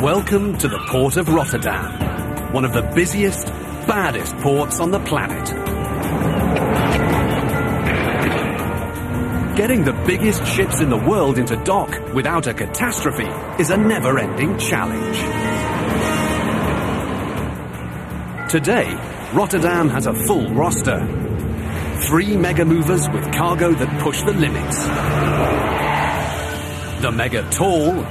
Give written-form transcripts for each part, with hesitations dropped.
Welcome to the port of Rotterdam, one of the busiest, baddest ports on the planet. Getting the biggest ships in the world into dock without a catastrophe is a never-ending challenge. Today, Rotterdam has a full roster. 3 mega movers with cargo that push the limits. The Mega Tall,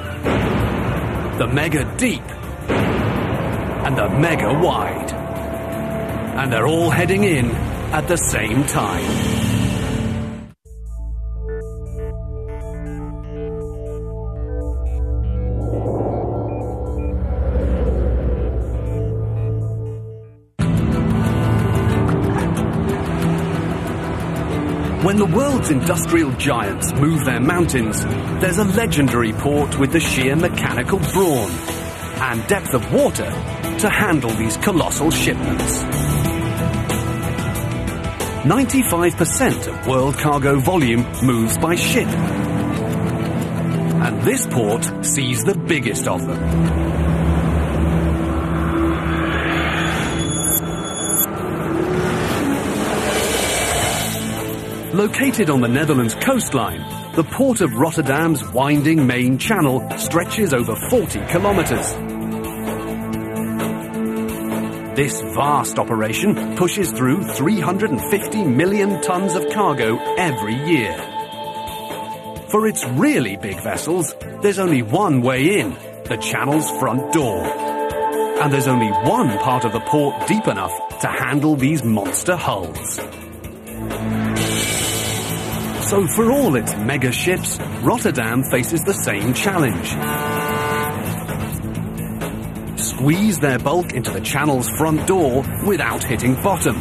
the Mega Deep, and the Mega Wide. And they're all heading in at the same time. When the world's industrial giants move their mountains, there's a legendary port with the sheer mechanical brawn and depth of water to handle these colossal shipments. 95% of world cargo volume moves by ship. And this port sees the biggest of them. Located on the Netherlands coastline, the port of Rotterdam's winding main channel stretches over 40 kilometers. This vast operation pushes through 350 million tons of cargo every year. For its really big vessels, there's only one way in, the channel's front door. And there's only one part of the port deep enough to handle these monster hulls. So for all its mega ships, Rotterdam faces the same challenge. Squeeze their bulk into the channel's front door without hitting bottom.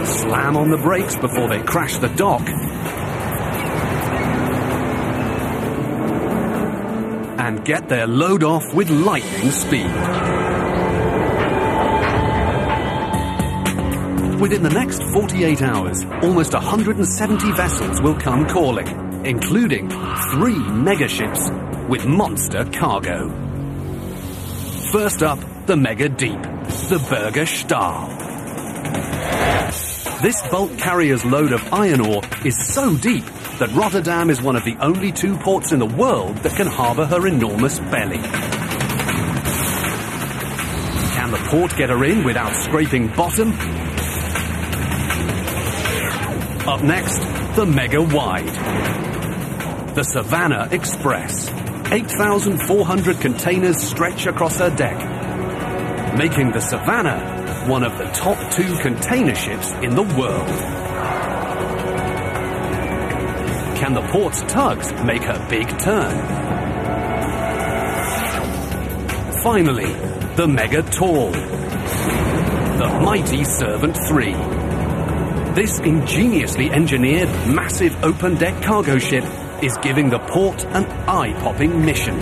Slam on the brakes before they crash the dock. And get their load off with lightning speed. Within the next 48 hours, almost 170 vessels will come calling, including 3 megaships with monster cargo. First up, the Mega Deep, the Berger Stahl. This bulk carrier's load of iron ore is so deep that Rotterdam is one of the only 2 ports in the world that can harbour her enormous belly. Can the port get her in without scraping bottom? Up next, the Mega Wide. The Savannah Express. 8,400 containers stretch across her deck, making the Savannah one of the top 2 container ships in the world. Can the port's tugs make her big turn? Finally, the Mega Tall. The mighty Servant 3. This ingeniously engineered, massive open-deck cargo ship is giving the port an eye-popping mission.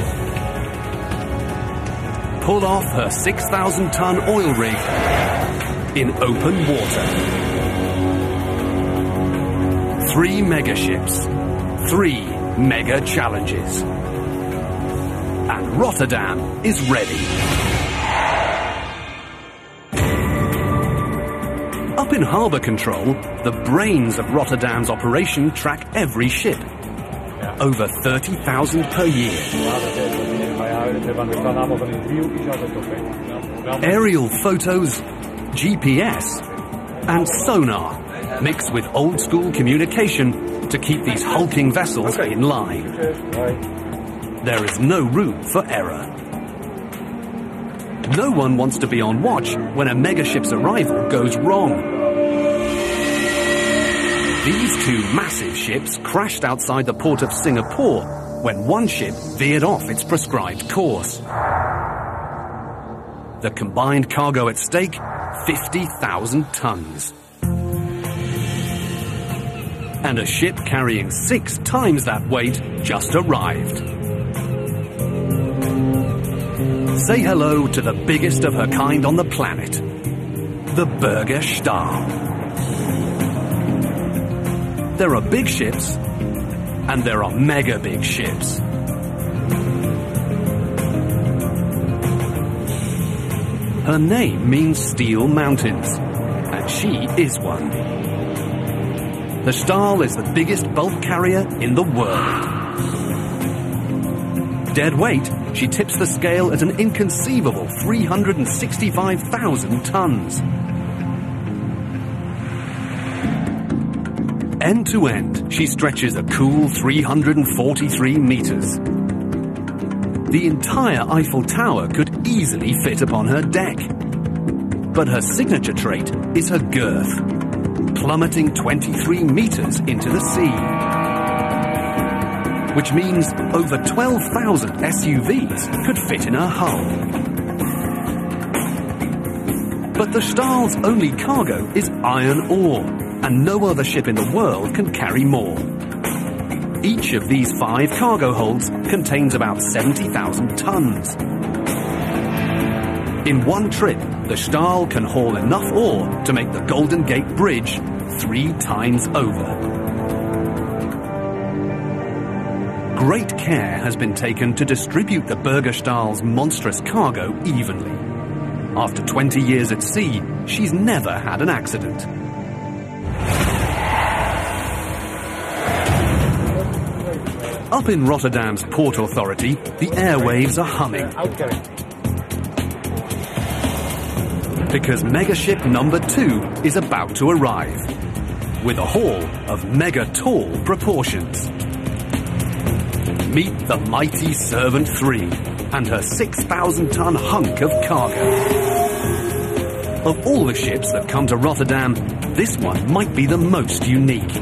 Pull off her 6,000-ton oil rig in open water. 3 mega ships, 3 mega challenges. And Rotterdam is ready. Up in harbour control, the brains of Rotterdam's operation track every ship. Over 30,000 per year. Aerial photos, GPS, and sonar mixed with old-school communication to keep these hulking vessels in line. There is no room for error. No one wants to be on watch when a megaship's arrival goes wrong. These 2 massive ships crashed outside the port of Singapore when one ship veered off its prescribed course. The combined cargo at stake, 50,000 tons. And a ship carrying 6 times that weight just arrived. Say hello to the biggest of her kind on the planet, the Berger Stahl. There are big ships, and there are mega big ships. Her name means Steel Mountains, and she is one. The Stahl is the biggest bulk carrier in the world. Dead weight, she tips the scale at an inconceivable 365,000 tons. End to end, she stretches a cool 343 meters. The entire Eiffel Tower could easily fit upon her deck. But her signature trait is her girth, plummeting 23 meters into the sea. Which means over 12,000 SUVs could fit in her hull. But the Stahl's only cargo is iron ore, and no other ship in the world can carry more. Each of these 5 cargo holds contains about 70,000 tons. In one trip, the Stahl can haul enough ore to make the Golden Gate Bridge 3 times over. Great care has been taken to distribute the Burgerstahl's monstrous cargo evenly. After 20 years at sea, she's never had an accident. Up in Rotterdam's Port Authority, the airwaves are humming. Because megaship number 2 is about to arrive, with a haul of mega-tall proportions. Meet the mighty Servant 3 and her 6,000-ton hunk of cargo. Of all the ships that come to Rotterdam, this one might be the most unique.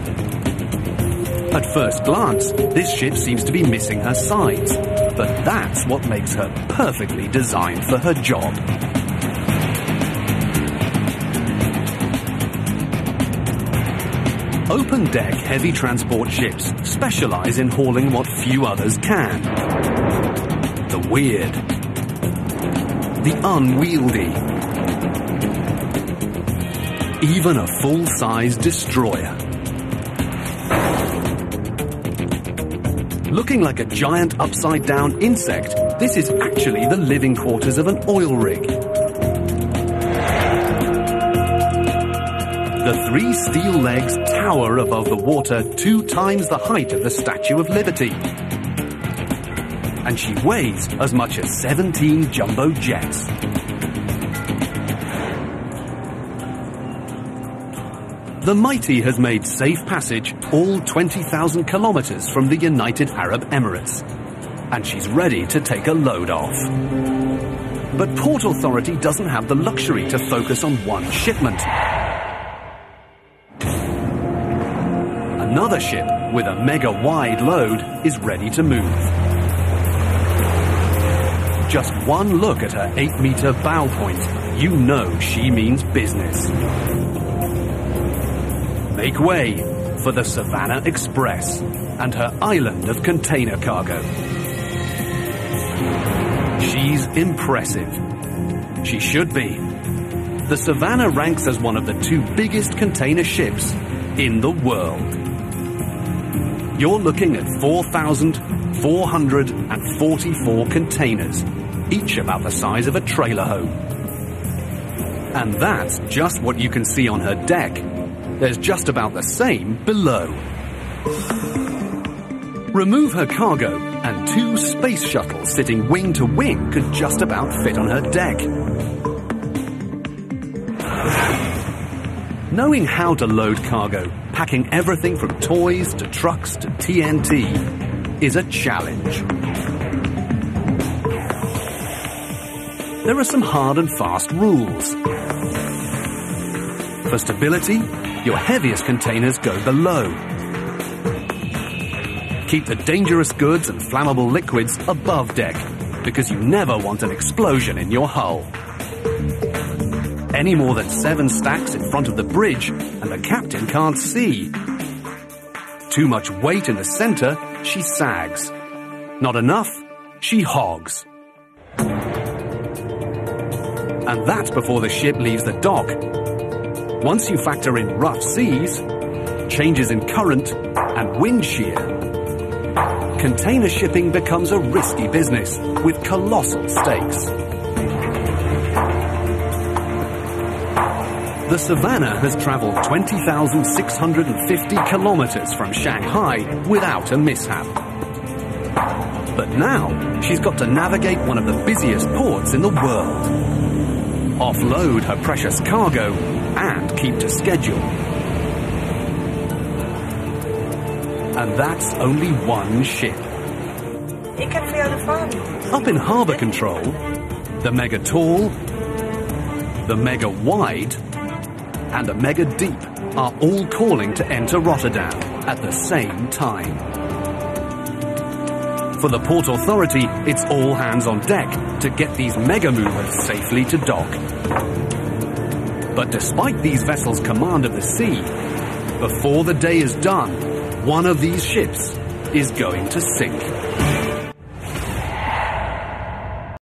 At first glance, this ship seems to be missing her sides, but that's what makes her perfectly designed for her job. Open-deck heavy transport ships specialize in hauling what few others can. The weird. The unwieldy. Even a full-size destroyer. Looking like a giant upside-down insect, this is actually the living quarters of an oil rig. The 3 steel legs tower above the water 2 times the height of the Statue of Liberty. And she weighs as much as 17 jumbo jets. The Mighty has made safe passage all 20,000 kilometers from the United Arab Emirates, and she's ready to take a load off. But Port Authority doesn't have the luxury to focus on one shipment. Another ship with a mega-wide load is ready to move. Just one look at her 8-meter bow point, you know she means business. Make way for the Savannah Express and her island of container cargo. She's impressive. She should be. The Savannah ranks as one of the 2 biggest container ships in the world. You're looking at 4,444 containers, each about the size of a trailer home. And that's just what you can see on her deck. There's just about the same below. Remove her cargo, and 2 space shuttles sitting wing to wing could just about fit on her deck. Knowing how to load cargo, packing everything from toys to trucks to TNT, is a challenge. There are some hard and fast rules. For stability, your heaviest containers go below. Keep the dangerous goods and flammable liquids above deck, because you never want an explosion in your hull. Any more than 7 stacks in front of the bridge, and the captain can't see. Too much weight in the center, she sags. Not enough, she hogs. And that's before the ship leaves the dock. Once you factor in rough seas, changes in current, and wind shear, container shipping becomes a risky business with colossal stakes. The Savannah has travelled 20,650 kilometres from Shanghai without a mishap. But now, she's got to navigate one of the busiest ports in the world, offload her precious cargo, and keep to schedule. And that's only one ship. Ik heb voor jou de vraag. Up in harbour control, the Mega Tall, the Mega Wide, and the Mega Deep are all calling to enter Rotterdam at the same time. For the Port Authority, it's all hands on deck to get these mega movers safely to dock. But despite these vessels' command of the sea, before the day is done, one of these ships is going to sink.